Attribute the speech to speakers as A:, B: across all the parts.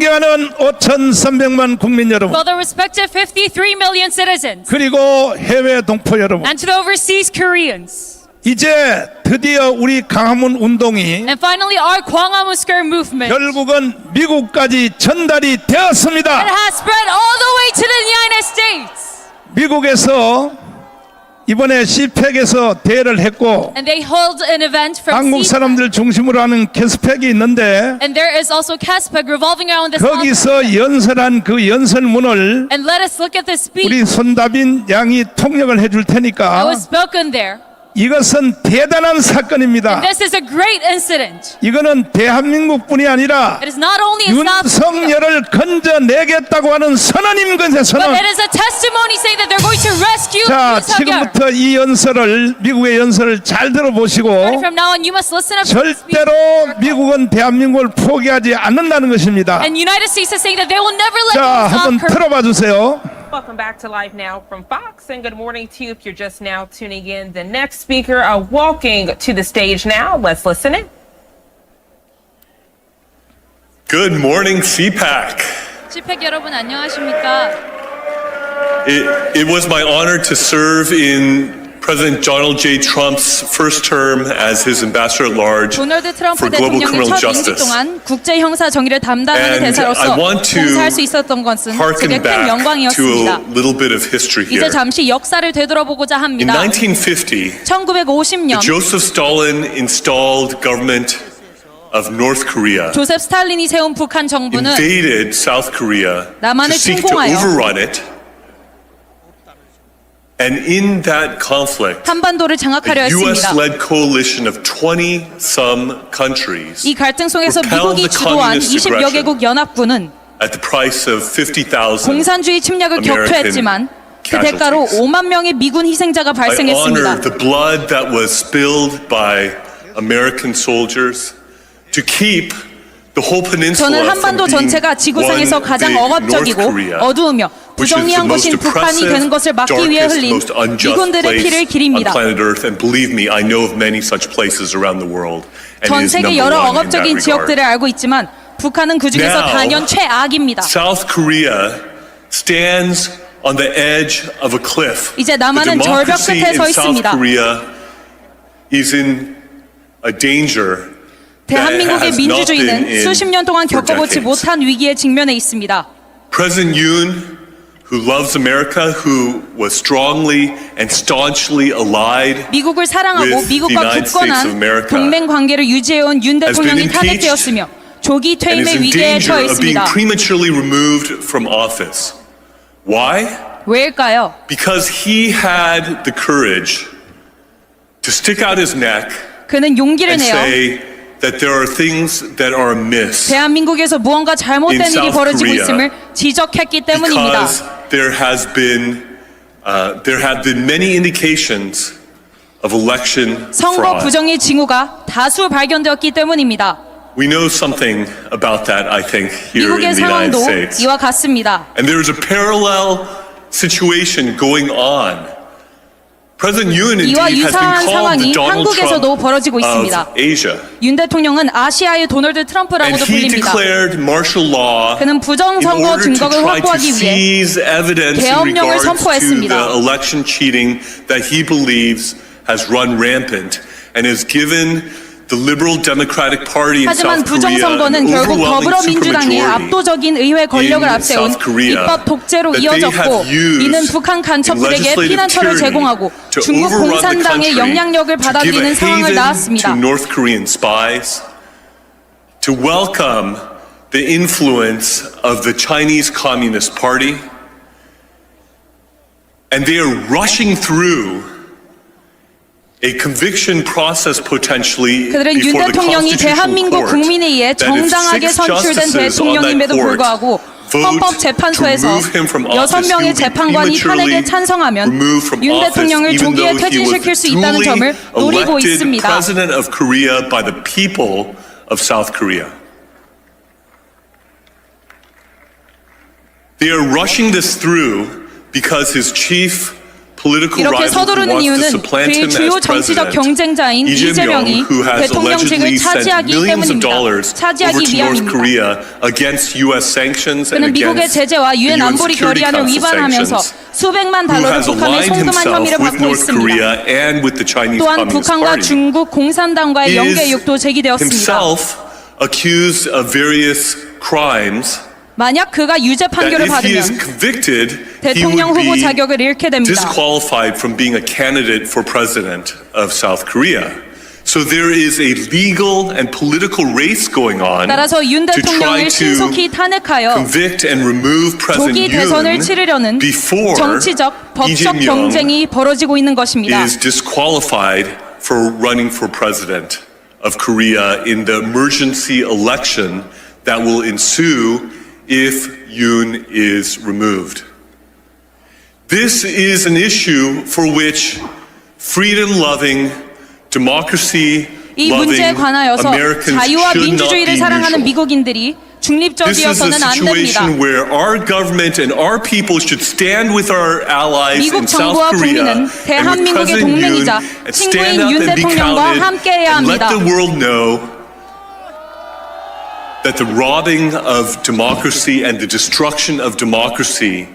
A: 존경하는 5,300만 국민 여러분,
B: For the respective 53 million citizens
A: 그리고 해외 동포 여러분,
B: and to the overseas Koreans.
A: 이제 드디어 우리 강화문 운동이
B: And finally, our Gwanghwamun Square movement
A: 결국은 미국까지 전달이 되었습니다.
B: has spread all the way to the United States.
A: 미국에서 이번에 CPEC에서 대회를 했고
B: And they hold an event from
A: 한국
B: CPEC.
A: 사람들 중심으로 하는 캐스펙이 있는데
B: And there is also CASPEC revolving around this
A: 거기서 연설한 그 연설문을
B: And let us look at this speech
A: 우리 손다빈 양이 통역을 해줄
B: that
A: 테니까
B: was spoken there.
A: 이것은 대단한 사건입니다.
B: This is a great incident.
A: 이거는 대한민국뿐이 아니라
B: It is not only in South Korea,
A: 윤석열을 건져내겠다고 하는 선언인 것에
B: but
A: 선언.
B: it is a testimony saying that they're going to rescue
A: 자,
B: Yoon Suk-yeol.
A: 지금부터 이 연설을 미국의 연설을 잘 들어보시고
B: From now on, you must listen up to this speech.
A: 절대로 미국은 대한민국을 포기하지 않는다는 것입니다.
B: And United States is saying that they will never let
A: 자,
B: go
A: 한번
B: of Korea.
A: 틀어봐 주세요.
C: Welcome back to Live Now from Fox, and good morning to you if you're just now tuning in. The next speaker walking to the stage now. Let's listen in.
D: Good morning, CPAC.
B: CPEC 여러분 안녕하십니까?
D: It was my honor to serve in President Donald J. Trump's first term as his ambassador at large
B: 도널드 트럼프
D: for global
B: 대통령이
D: criminal
B: 첫 임기
D: justice.
B: 동안 국제 형사 정의를 담당하는
D: And
B: 대사로서
D: I want to
B: 봉사할 수 있었던 것은 제게
D: Harken
B: 큰
D: back to
B: 영광이었습니다.
D: a little bit of history
B: 이제
D: here.
B: 잠시 역사를 되돌아보고자
D: In
B: 합니다.
D: 1950,
B: 1950년
D: Joseph Stalin installed government of North Korea,
B: 조셉 스탈린이 세운 북한 정부는
D: invaded South Korea to
B: 남한을
D: seek to
B: 침공하여
D: overrun it. And in that conflict,
B: 한반도를 장악하려
D: a
B: 했습니다.
D: U.S.-led coalition of 20-some countries
B: 이 갈등 속에서
D: repelled
B: 미국이
D: the
B: 주도한
D: communist
B: 20여
D: aggression
B: 개국 연합군은
D: at the price of 50,000
B: 공산주의 침략을
D: American
B: 격퇴했지만 그 대가로
D: casualties.
B: 5만 명의 미군 희생자가
D: I honor
B: 발생했습니다.
D: the blood that was spilled by American soldiers to keep the whole peninsula
B: 저는
D: from
B: 한반도
D: being
B: 전체가 지구상에서
D: one
B: 가장
D: big North
B: 억압적이고
D: Korea,
B: 어두우며
D: which is the
B: 부정리한
D: most
B: 곳인 북한이
D: oppressive,
B: 되는 것을 막기 위해
D: darkest,
B: 흘린
D: most unjust
B: 미군들의 피를
D: place on
B: 기립니다.
D: planet Earth. And believe me, I know of many such places around the world. And
B: 전
D: it is
B: 세계
D: number
B: 여러
D: one in that
B: 억압적인
D: regard.
B: 지역들을 알고 있지만 북한은 그 중에서
D: Now,
B: 단연 최악입니다.
D: South Korea stands on the edge of a cliff.
B: 이제
D: The
B: 남한은 절벽
D: democracy
B: 끝에
D: in
B: 서
D: South
B: 있습니다.
D: Korea is in a danger
B: 대한민국의
D: that has not been
B: 민주주의는
D: in
B: 수십 년 동안
D: for
B: 겪어보지
D: decades.
B: 못한 위기에 직면해 있습니다.
D: President Yoon, who loves America, who was strongly and staunchly allied,
B: 미국을 사랑하고
D: with the
B: 미국과
D: United States of
B: 굳건한
D: America,
B: 동맹 관계를 유지해온 윤
D: has been
B: 대통령이
D: impeached
B: 탄핵되었으며 조기
D: and is
B: 퇴임의
D: in
B: 위기에
D: danger of being
B: 처했습니다.
D: prematurely removed from office. Why?
B: 왜일까요?
D: Because he had the courage to stick out his neck
B: 그는 용기를
D: and
B: 내어
D: say that there are things that are amiss
B: 대한민국에서 무언가 잘못된
D: in
B: 일이
D: South
B: 벌어지고
D: Korea
B: 있음을 지적했기 때문입니다.
D: because there have been many indications of election
B: 선거
D: fraud.
B: 부정의 징후가 다수 발견되었기 때문입니다.
D: We know something about that, I think, here in
B: 미국의
D: the United
B: 상황도
D: States.
B: 이와 같습니다.
D: And there is a parallel situation going on. President Yoon
B: 이와
D: indeed has been
B: 유사한
D: called
B: 상황이
D: the Donald
B: 한국에서도
D: Trump
B: 벌어지고
D: of
B: 있습니다.
D: Asia.
B: 윤 대통령은 아시아의 도널드
D: And
B: 트럼프라고도
D: he
B: 불립니다.
D: declared martial law
B: 그는
D: in
B: 부정선거
D: order to
B: 증거를
D: try to
B: 확보하기 위해
D: seize evidence in
B: 계엄령을
D: regards to
B: 선포했습니다.
D: the election cheating that he believes has run rampant and has given the Liberal Democratic Party in
B: 하지만
D: South Korea
B: 부정선거는
D: an
B: 결국
D: overwhelming
B: 더불어민주당의
D: supermajority
B: 압도적인 의회 권력을
D: in
B: 앞세운
D: South Korea
B: 입법 독재로
D: that they
B: 이어졌고
D: have used
B: 이는 북한
D: in
B: 간첩들에게
D: legislative
B: 피난처를
D: tyranny
B: 제공하고
D: to
B: 중국
D: overrun the
B: 공산당의
D: country,
B: 영향력을
D: to give a
B: 받아들이는 상황을
D: haven to
B: 낳았습니다.
D: North Korean spies, to welcome the influence of the Chinese Communist Party, and they are rushing through a conviction process potentially
B: 그들은 윤
D: before the
B: 대통령이
D: Constitutional
B: 대한민국
D: Court
B: 국민에 의해
D: that if
B: 정당하게
D: 6
B: 선출된
D: justices on that
B: 대통령임에도
D: court
B: 불구하고
D: vote
B: 헌법재판소에서
D: to remove him from office,
B: 6명의
D: he will be
B: 재판관이 탄핵에
D: prematurely
B: 찬성하면
D: removed from
B: 윤
D: office,
B: 대통령을
D: even
B: 조기에
D: though he was
B: 퇴진시킬 수 있다는
D: duly
B: 점을 노리고
D: elected
B: 있습니다.
D: president of Korea by the people of South Korea. They are rushing this through because his chief political
B: 이렇게
D: rival who
B: 서두르는
D: wants to
B: 이유는
D: supplant
B: 그의
D: him
B: 주요
D: as
B: 정치적
D: president,
B: 경쟁자인
D: Lee
B: 이재명이
D: Jae-myung, who has
B: 대통령직을
D: allegedly sent
B: 차지하기
D: millions of
B: 때문입니다.
D: dollars
B: 차지하기
D: over to North
B: 위함입니다.
D: Korea against U.S. sanctions and
B: 그는 미국의
D: against
B: 제재와
D: the
B: 유엔
D: UN
B: 안보리
D: Security
B: 결의안을
D: Council
B: 위반하면서
D: sanctions,
B: 수백만
D: who
B: 달러를
D: has
B: 북한의
D: aligned
B: 송금한
D: himself
B: 혐의를
D: with
B: 받고
D: North
B: 있습니다.
D: Korea and with the Chinese
B: 또한
D: Communist
B: 북한과
D: Party.
B: 중국 공산당과의 연계
D: He
B: 의혹도
D: is
B: 제기되었습니다.
D: himself accused of various crimes
B: 만약 그가 유죄
D: that
B: 판결을
D: if he is
B: 받으면
D: convicted, he
B: 대통령
D: would
B: 후보
D: be
B: 자격을 잃게 됩니다.
D: disqualified from being a candidate for president of South Korea. So there is a legal and political race going on
B: 따라서 윤
D: to try
B: 대통령을 신속히
D: to
B: 탄핵하여
D: convict and remove President
B: 조기 대선을 치르려는
D: Yoon before
B: 정치적,
D: Lee
B: 법적
D: Jae-myung
B: 경쟁이 벌어지고 있는 것입니다.
D: is disqualified for running for president of Korea in the emergency election that will ensue if Yoon is removed. This is an issue for which freedom-loving,
B: 이
D: democracy-loving
B: 문제에 관하여서
D: Americans
B: 자유와
D: should not
B: 민주주의를
D: be
B: 사랑하는
D: neutral.
B: 미국인들이
D: This is a
B: 중립적이어서는 안 됩니다.
D: situation where our government and our people should stand with our allies in
B: 미국
D: South
B: 정부와
D: Korea
B: 국민은
D: and with
B: 대한민국의
D: President
B: 동맹이자
D: Yoon and
B: 친구인
D: stand up
B: 윤
D: and be
B: 대통령과
D: counted
B: 함께해야
D: and let
B: 합니다.
D: the world know that the robbing of democracy and the destruction of democracy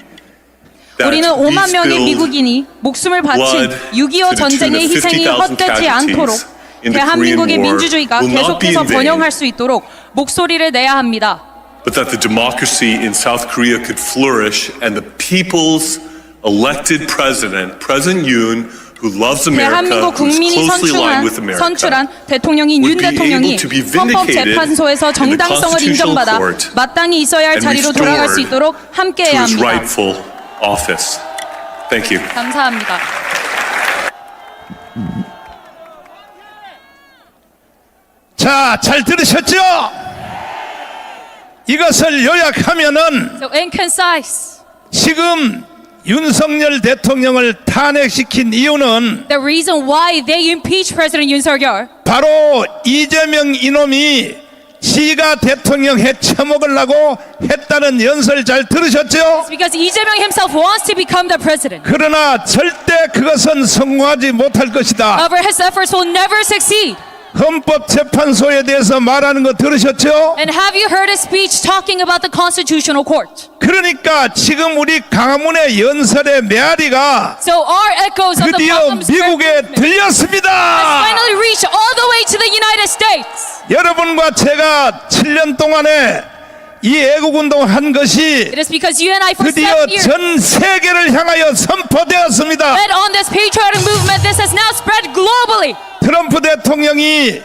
D: that
B: 우리는 5만 명의
D: spilled
B: 미국인이 목숨을 바친
D: blood
B: 6.25
D: to the
B: 전쟁의
D: tune of
B: 희생이
D: 50,000
B: 헛되지 않도록
D: casualties in the
B: 대한민국의
D: Korean War
B: 민주주의가
D: will not be
B: 계속해서
D: in vain.
B: 번영할 수 있도록 목소리를 내야 합니다.
D: but that the democracy in South Korea could flourish and the people's elected president, President Yoon, who loves America,
B: 대한민국
D: who's
B: 국민이
D: closely aligned with America,
B: 선출한 대통령인 윤
D: would be
B: 대통령이
D: able to be vindicated
B: 헌법재판소에서
D: in the
B: 정당성을
D: constitutional
B: 인정받아
D: court
B: 마땅히 있어야 할
D: and
B: 자리로 돌아갈 수
D: restored
B: 있도록
D: to
B: 함께해야
D: his
B: 합니다.
D: rightful office. Thank you.
B: 감사합니다.
A: 자, 잘 들으셨죠? 이것을 요약하면은
B: So in concise,
A: 지금 윤석열 대통령을 탄핵시킨 이유는
B: the reason why they impeached President Yoon Suk-yeol
A: 바로 이재명 이놈이 지가 대통령 해 처먹으려고 했다는 연설 잘 들으셨죠?
B: is because Lee Jae-myung himself wants to become the president.
A: 그러나 절대 그것은 성공하지 못할 것이다.
B: However, his efforts will never succeed.
A: 헌법재판소에 대해서 말하는 거 들으셨죠?
B: And have you heard his speech talking about the Constitutional Court?
A: 그러니까 지금 우리 강화문의 연설의 메아리가
B: So our echoes of the
A: 드디어
B: Bottom Square
A: 미국에
B: movement
A: 들렸습니다.
B: finally reached all the way to the United States.
A: 여러분과 제가 7년 동안에 이 애국운동 한 것이
B: It is because you and I for
A: 드디어
B: 7 years
A: 전 세계를 향하여 선포되었습니다.
B: led on this patriotic movement. This has now spread globally.
A: 트럼프 대통령이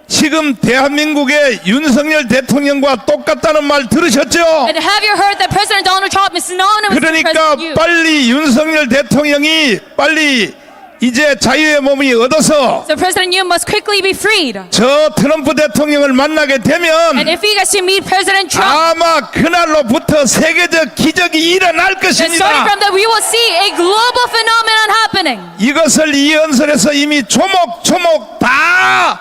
A: 지금 대한민국의 윤석열 대통령과 똑같다는 말 들으셨죠?
B: And have you heard that President Donald Trump is synonymous with
A: 그러니까
B: President Yoon?
A: 빨리 윤석열 대통령이 빨리 이제 자유의 몸이 얻어서
B: So President Yoon must quickly be freed.
A: 저 트럼프 대통령을 만나게 되면
B: And if he gets to meet President Trump,
A: 아마 그날로부터 세계적 기적이 일어날
B: then starting
A: 것입니다.
B: from that we will see a global phenomenon happening.
A: 이것을 이 연설에서 이미 조목조목 다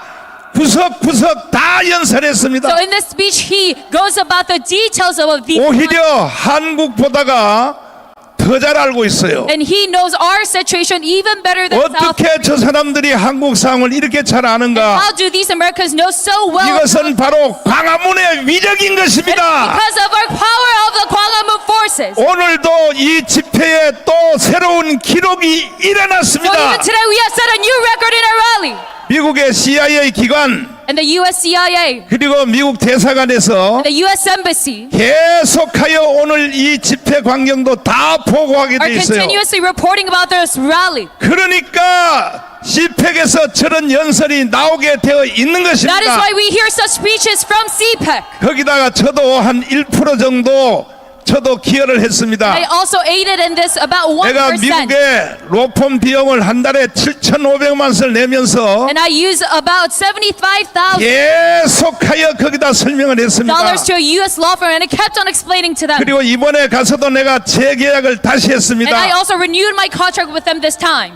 A: 구석구석 다 연설했습니다.
B: So in this speech, he goes about the details of the
A: 오히려 한국보다가 더 잘 알고 있어요.
B: and he knows our situation even better than South
A: 어떻게 저 사람들이 한국 상황을 이렇게 잘 아는가?
B: How do these Americans know so well?
A: 이것은 바로 광화문의 위력인 것입니다.
B: Because of our power of the Gwanghwamun forces.
A: 오늘도 이 집회에 또 새로운 기록이
B: So
A: 일어났습니다.
B: even today we have set a new record in our rally.
A: 미국의 CIA 기관
B: And the US CIA,
A: 그리고 미국 대사관에서
B: the US Embassy
A: 계속하여 오늘 이 집회 광경도 다 보고하게
B: are
A: 돼 있어요.
B: continuously reporting about this rally.
A: 그러니까 CPEC에서 저런 연설이 나오게 되어 있는
B: That is
A: 것입니다.
B: why we hear such speeches from CPEC.
A: 거기다가 저도 한 1% 정도 저도 기여를 했습니다.
B: I also aided in this about
A: 내가
B: 1%.
A: 미국에 로펌 비용을 한 달에 7,500만 원 내면서
B: And I use about $75,000
A: 계속하여 거기다 설명을 했습니다.
B: to a US law firm, and I kept on explaining to them.
A: 그리고 이번에 가서도 내가 재계약을 다시
B: And I
A: 했습니다.
B: also renewed my contract with them this time.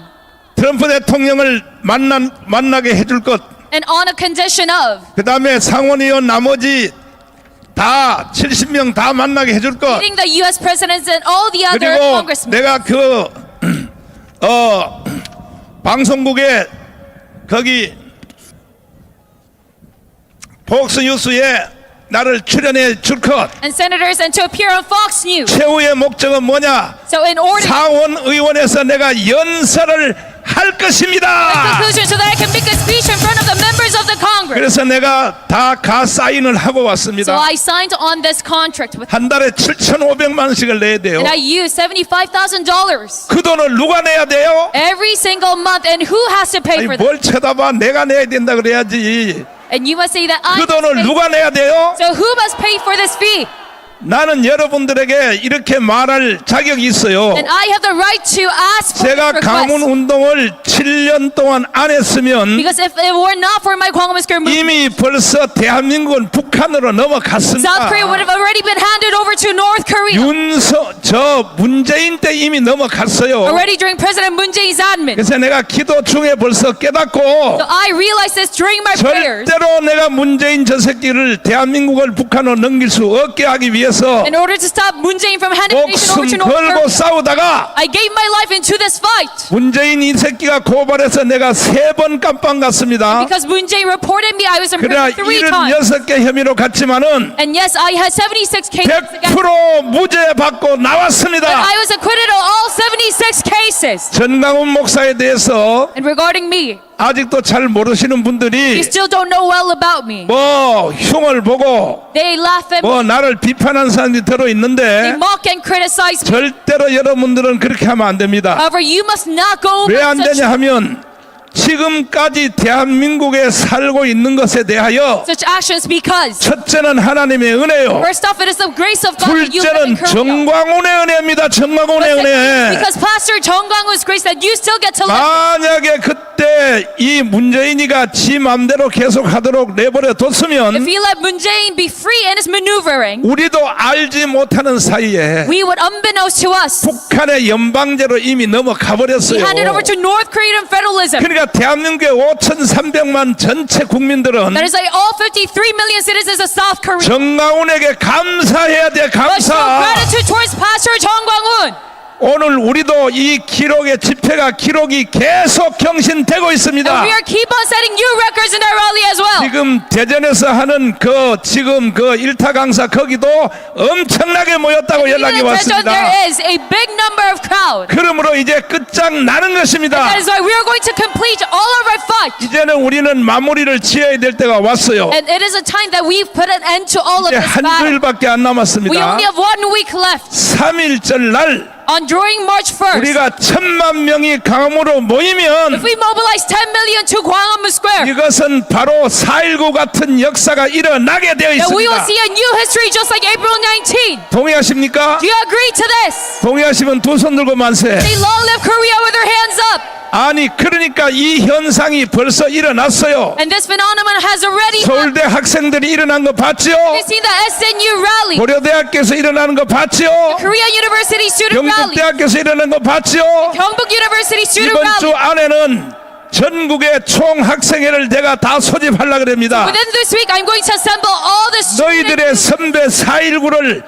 A: 트럼프 대통령을 만나게 해줄 것,
B: And on a condition of
A: 그 다음에 상원의원 나머지 다 70명 다 만나게 해줄 것,
B: meeting the US presidents and all the other
A: 그리고
B: congressmen.
A: 내가 그 방송국에 거기 폭스뉴스에 나를 출연해 줄 것.
B: and senators and to appear on Fox News.
A: 최후의 목적은 뭐냐?
B: So in order
A: 상원 의원에서 내가 연설을 할 것입니다.
B: conclusion so that I can make a speech in front of the members of the Congress.
A: 그래서 내가 다 가사인을 하고
B: So
A: 왔습니다.
B: I signed on this contract with
A: 한 달에 7,500만 원씩을 내야 돼요.
B: and I used $75,000
A: 그 돈을 누가 내야 돼요?
B: every single month, and who has to pay
A: 아니,
B: for that?
A: 뭘 쳐다봐? 내가 내야 된다 그래야지.
B: And you must say that I
A: 그
B: must
A: 돈을
B: pay.
A: 누가 내야 돼요?
B: So who must pay for this fee?
A: 나는 여러분들에게 이렇게 말할 자격이 있어요.
B: And I have the right to ask for
A: 제가
B: this
A: 가문
B: request.
A: 운동을 7년 동안 안 했으면
B: Because if it were not for my Kwangmaskar movement,
A: 이미 벌써 대한민국은 북한으로
B: South
A: 넘어갔습니다.
B: Korea would have already been handed over to North Korea.
A: 저 문재인 때 이미 넘어갔어요.
B: Already during President Moon Jae-in's admin.
A: 그래서 내가 기도 중에 벌써 깨닫고
B: So I realized this during my prayers.
A: 절대로 내가 문재인 저 새끼를 대한민국을 북한으로 넘길 수 없게 하기 위해서
B: In order to stop Moon Jae-in from handing the nation over
A: 목숨
B: to North
A: 걸고
B: Korea,
A: 싸우다가
B: I gave my life into this fight.
A: 문재인 이 새끼가 고발해서 내가 3번 깜빵 갔습니다.
B: Because Moon Jae reported me, I was in
A: 그래야
B: prison 3 times.
A: 76개 혐의로 갔지만은
B: And yes, I had 76 cases against me.
A: 100% 무죄 받고
B: But
A: 나왔습니다.
B: I was acquitted of all 76 cases.
A: 전강훈 목사에 대해서
B: And regarding me,
A: 아직도 잘 모르시는
B: you
A: 분들이
B: still don't know well about me.
A: 뭐 흉을 보고
B: They laugh at me,
A: 뭐 나를 비판하는 사람들이 들어
B: they
A: 있는데
B: mock and criticize me.
A: 절대로 여러분들은 그렇게 하면 안 됩니다.
B: However, you must not go
A: 왜
B: over
A: 안
B: such
A: 되냐 하면 지금까지 대한민국에 살고 있는 것에 대하여
B: actions because
A: 첫째는 하나님의 은혜요.
B: first off, it is the grace of God that you live in
A: 둘째는
B: Korea.
A: 정광훈의 은혜입니다. 정광훈의 은혜.
B: Because Pastor Jung Kwang-hoon's grace that you still get to live.
A: 만약에 그때 이 문재인이가 지 맘대로 계속 하도록 내버려
B: If
A: 뒀으면
B: he let Moon Jae-in be free in his maneuvering,
A: 우리도 알지 못하는 사이에
B: we would, unbeknownst to us,
A: 북한의 연방제로 이미 넘어가
B: be
A: 버렸어요.
B: handed over to North Korean federalism.
A: 그러니까 대한민국의 5,300만 전체 국민들은
B: That is like all 53 million citizens of South Korea
A: 정광훈에게 감사해야 돼.
B: must show
A: 감사.
B: gratitude towards Pastor Jung Kwang-hoon.
A: 오늘 우리도 이 기록의 집회가 기록이 계속 경신되고 있습니다.
B: And we are keep on setting new records in our rally as well.
A: 지금 대전에서 하는 지금 일타 강사 거기도 엄청나게 모였다고 연락이
B: Even in Daejeon,
A: 왔습니다.
B: there is a big number of crowd.
A: 그러므로 이제 끝장나는 것입니다.
B: That is why we are going to complete all of our fight.
A: 이제는 우리는 마무리를 지어야 될 때가 왔어요.
B: And it is a time that we've put an end to all of
A: 이제
B: this
A: 한
B: battle.
A: 주일밖에 안
B: We
A: 남았습니다.
B: only have 1 week left.
A: 3일절 날
B: During March 1st,
A: 우리가 1,000만 명이 강으로 모이면
B: if we mobilize 10 million to Gwanghwamun Square,
A: 이것은 바로 4.19 같은 역사가 일어나게 되어
B: then we will
A: 있습니다.
B: see a new history just like April 19.
A: 동의하십니까?
B: Do you agree to this?
A: 동의하시면 두 손 들고 만세.
B: Say long live Korea with their hands up.
A: 아니 그러니까 이 현상이 벌써 일어났어요.
B: And this phenomenon has already happened.
A: 서울대 학생들이 일어난 거 봤죠?
B: We've seen the SNU rally,
A: 고려대학교에서 일어나는 거 봤죠?
B: Korean University student rally,
A: 경북대학교에서 일어난 거 봤죠?
B: Gyeongbuk University student
A: 이번 주
B: rally.
A: 안에는 전국의 총학생회를 제가 다 소집하려고 합니다.
B: Within this week, I'm going to assemble all the students,
A: 너희들의 선배 4.19를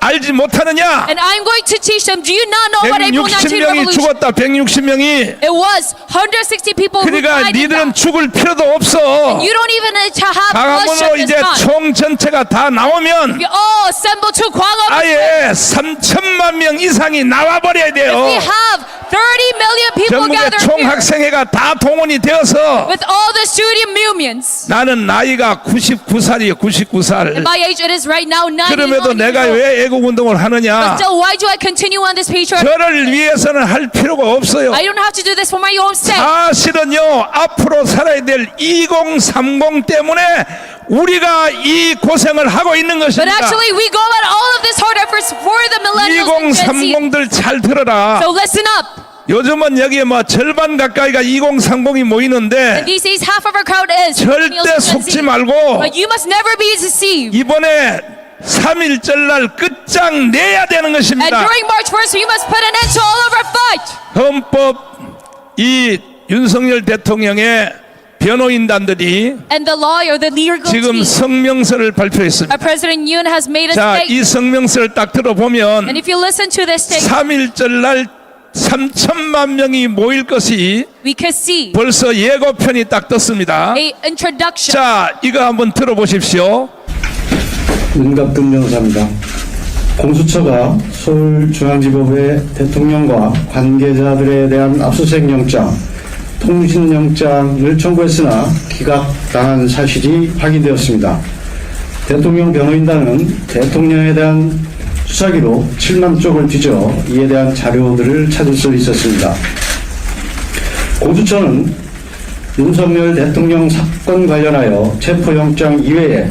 A: 알지 못하느냐?
B: and I'm going to teach them. Do you not know what April 19
A: 160명이
B: revolution?
A: 죽었다. 160명이.
B: It was 160 people who
A: 그러니까
B: died in
A: 니들은
B: that.
A: 죽을 필요도 없어.
B: You don't even need to have
A: 강화문으로
B: bloodshed
A: 이제
B: this time.
A: 총 전체가 다 나오면
B: We all assemble to Gwanghwamun.
A: 아예 3천만 명 이상이 나와버려야 돼요.
B: We have 30 million people
A: 전국의
B: gathered here
A: 총학생회가 다 동원이 되어서
B: with all the student unions.
A: 나는 나이가 99살이에요. 99살.
B: My age it is right now 90
A: 그럼에도
B: years
A: 내가
B: old.
A: 왜 애국운동을 하느냐?
B: Still, why do I continue on this patriot?
A: 저를 위해서는 할 필요가 없어요.
B: I don't have to do this for my own sake.
A: 사실은요, 앞으로 살아야 될 2030 때문에 우리가 이 고생을 하고 있는
B: But
A: 것입니다.
B: actually, we go at all of this hard efforts for the millennials and Gen Z.
A: 2030들 잘 들어라.
B: So listen up.
A: 요즘은 여기에 뭐 절반 가까이가 2030이 모이는데
B: These days, half of our crowd is millennials
A: 절대
B: and Gen
A: 속지
B: Z.
A: 말고
B: But you must never be deceived.
A: 이번에 3.1절 날 끝장 내야 되는
B: And
A: 것입니다.
B: during March 1st, we must put an end to all of our fight.
A: 헌법 이 윤석열 대통령의 변호인단들이
B: And the lawyer, the legal
A: 지금
B: team,
A: 성명서를 발표했습니다.
B: our President Yoon has made a
A: 자,
B: statement.
A: 이 성명서를 딱 들어보면
B: And if you listen to this statement,
A: 3.1절 날 3천만 명이 모일 것이
B: we can see
A: 벌써 예고편이 딱 떴습니다.
B: a introduction.
A: 자, 이거 한번 들어보십시오.
E: 윤갑근 변호사입니다. 공수처가 서울중앙지법의 대통령과 관계자들에 대한 압수수색 영장, 통신영장을 청구했으나 기각당한 사실이 확인되었습니다. 대통령 변호인단은 대통령에 대한 수사기록 7만 쪽을 뒤져 이에 대한 자료들을 찾을 수 있었습니다. 공수처는 윤석열 대통령 사건 관련하여 체포영장 이외에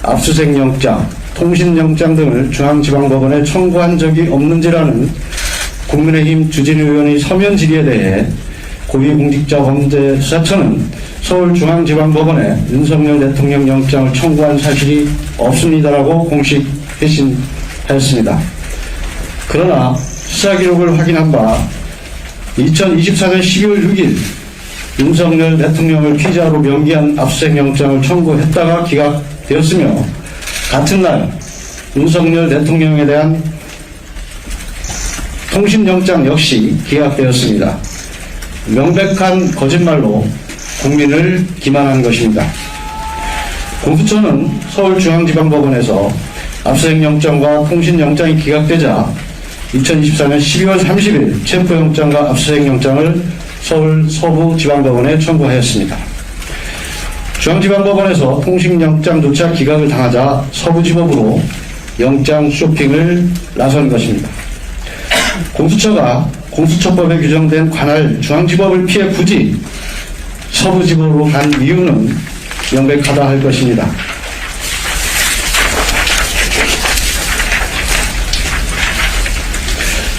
E: 압수수색영장, 통신영장 등을 중앙지방법원에 청구한 적이 없는지라는 국민의힘 주진우 의원의 서면 질의에 대해 고위공직자범죄수사처는 서울중앙지방법원에 윤석열 대통령 영장을 청구한 사실이 없습니다라고 공식 회신하였습니다. 그러나 수사기록을 확인한 바 2024년 12월 6일 윤석열 대통령을 피의자로 명기한 압수수색영장을 청구했다가 기각되었으며 같은 날 윤석열 대통령에 대한 통신영장 역시 기각되었습니다. 명백한 거짓말로 국민을 기만한 것입니다. 공수처는 서울중앙지방법원에서 압수수색영장과 통신영장이 기각되자 2024년 12월 30일 체포영장과 압수수색영장을 서울 서부지방법원에 청구하였습니다. 중앙지방법원에서 통신영장조차 기각을 당하자 서부지법으로 영장 쇼핑을 나선 것입니다. 공수처가 공수처법에 규정된 관할 중앙지법을 피해 굳이 서부지법으로 간 이유는 명백하다 할 것입니다.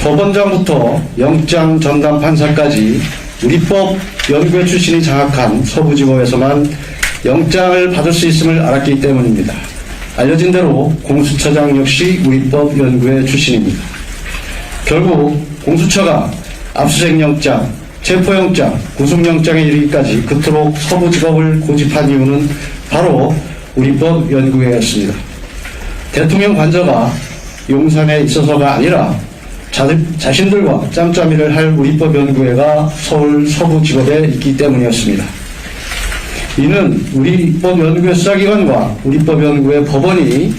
E: 법원장부터 영장 전담 판사까지 우리법 연구회 출신이 장악한 서부지법에서만 영장을 받을 수 있음을 알았기 때문입니다. 알려진 대로 공수처장 역시 우리법 연구회 출신입니다. 결국 공수처가 압수수색영장, 체포영장, 구속영장에 이르기까지 그토록 서부지법을 고집한 이유는 바로 우리법 연구회였습니다. 대통령 관저가 용산에 있어서가 아니라 자신들과 짬짬이를 할 우리법 연구회가 서울 서부지법에 있기 때문이었습니다. 이는 우리법 연구회 수사기관과 우리법 연구회 법원이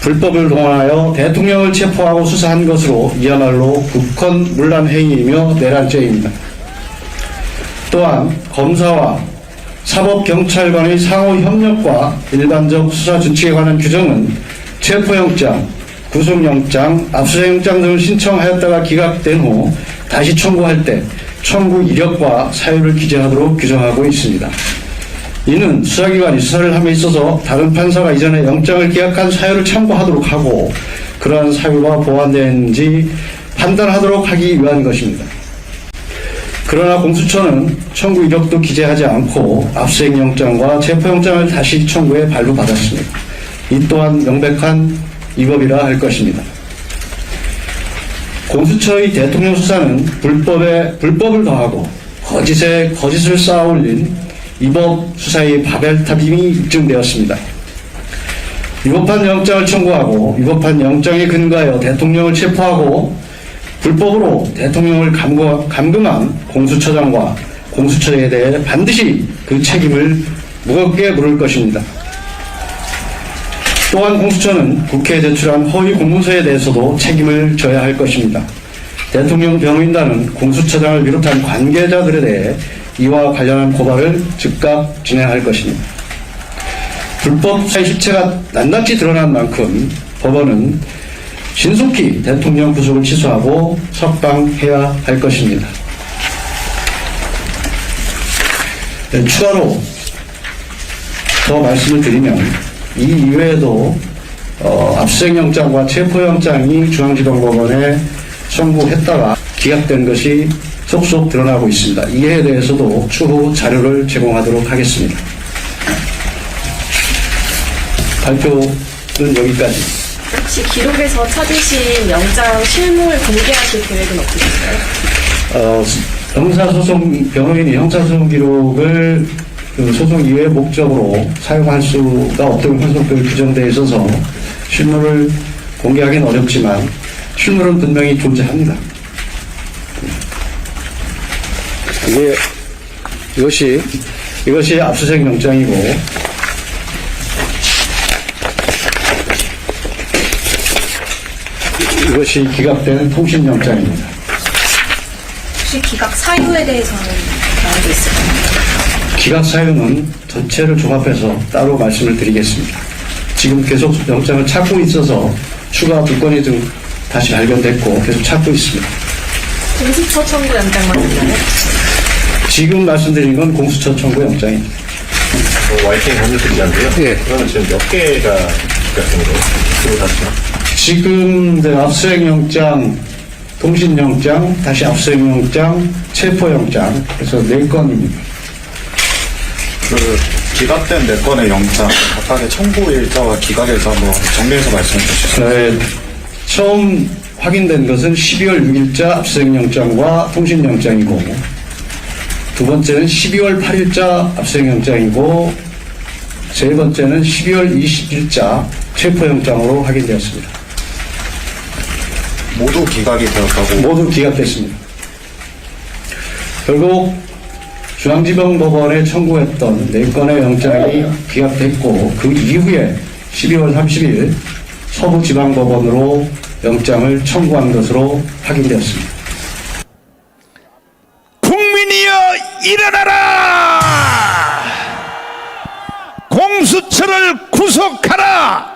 E: 불법을 동원하여 대통령을 체포하고 수사한 것으로 이야말로 국헌문란 행위이며 내란죄입니다. 또한 검사와 사법경찰관의 상호 협력과 일반적 수사 준칙에 관한 규정은 체포영장, 구속영장, 압수수색영장 등을 신청하였다가 기각된 후 다시 청구할 때 청구 이력과 사유를 기재하도록 규정하고 있습니다. 이는 수사기관이 수사를 함에 있어서 다른 판사가 이전에 영장을 기각한 사유를 참고하도록 하고 그러한 사유가 보완되어 있는지 판단하도록 하기 위한 것입니다. 그러나 공수처는 청구 이력도 기재하지 않고 압수수색영장과 체포영장을 다시 청구해 발부받았습니다. 이 또한 명백한 위법이라 할 것입니다. 공수처의 대통령 수사는 불법을 더하고 거짓에 거짓을 쌓아올린 위법 수사의 바벨탑임이 입증되었습니다. 위법한 영장을 청구하고 위법한 영장에 근거하여 대통령을 체포하고 불법으로 대통령을 감금한 공수처장과 공수처에 대해 반드시 그 책임을 무겁게 물을 것입니다. 또한 공수처는 국회에 제출한 허위 공문서에 대해서도 책임을 져야 할 것입니다. 대통령 변호인단은 공수처장을 비롯한 관계자들에 대해 이와 관련한 고발을 즉각 진행할 것입니다. 불법 수사의 실체가 낱낱이 드러난 만큼 법원은 신속히 대통령 구속을 취소하고 석방해야 할 것입니다. 추가로 더 말씀을 드리면 이 이외에도 압수수색영장과 체포영장이 중앙지방법원에 청구했다가 기각된 것이 속속 드러나고 있습니다. 이에 대해서도 추후 자료를 제공하도록 하겠습니다. 발표는 여기까지.
F: 혹시 기록에서 찾으신 영장 실물 공개하실 계획은 없으실까요?
E: 형사소송 변호인이 형사소송 기록을 그 소송 이외의 목적으로 사용할 수가 없도록 환송법에 규정되어 있어서 실물을 공개하기는 어렵지만 실물은 분명히 존재합니다. 이것이 압수수색 영장이고, 이것이 기각된 통신영장입니다.
F: 혹시 기각 사유에 대해서는 알고 있을까요?
E: 기각 사유는 전체를 종합해서 따로 말씀을 드리겠습니다. 지금 계속 영장을 찾고 있어서 추가 물건이 좀 다시 발견됐고 계속 찾고 있습니다.
F: 공수처 청구 영장만 있나요?
E: 지금 말씀드린 건 공수처 청구 영장입니다.
G: YTN 법률팀장인데요.
E: 예.
G: 그러면 지금 몇 개가 기각된 거예요? 그리고 다시.
E: 지금 압수수색영장, 통신영장, 다시 압수수색영장, 체포영장, 그래서 4건입니다.
H: 그 기각된 4건의 영장 각각의 청구 일자와 기각에서 한번 정리해서 말씀해 주시죠.
E: 네, 처음 확인된 것은 12월 6일자 압수수색영장과 통신영장이고, 두 번째는 12월 8일자 압수수색영장이고, 세 번째는 12월 20일자 체포영장으로 확인되었습니다.
H: 모두 기각이 되었다고.
E: 모두 기각됐습니다. 결국 중앙지방법원에 청구했던 4건의 영장이 기각됐고, 그 이후에 12월 30일 서부지방법원으로 영장을 청구한 것으로 확인되었습니다.
A: 국민이여 일어나라! 공수처를 구속하라!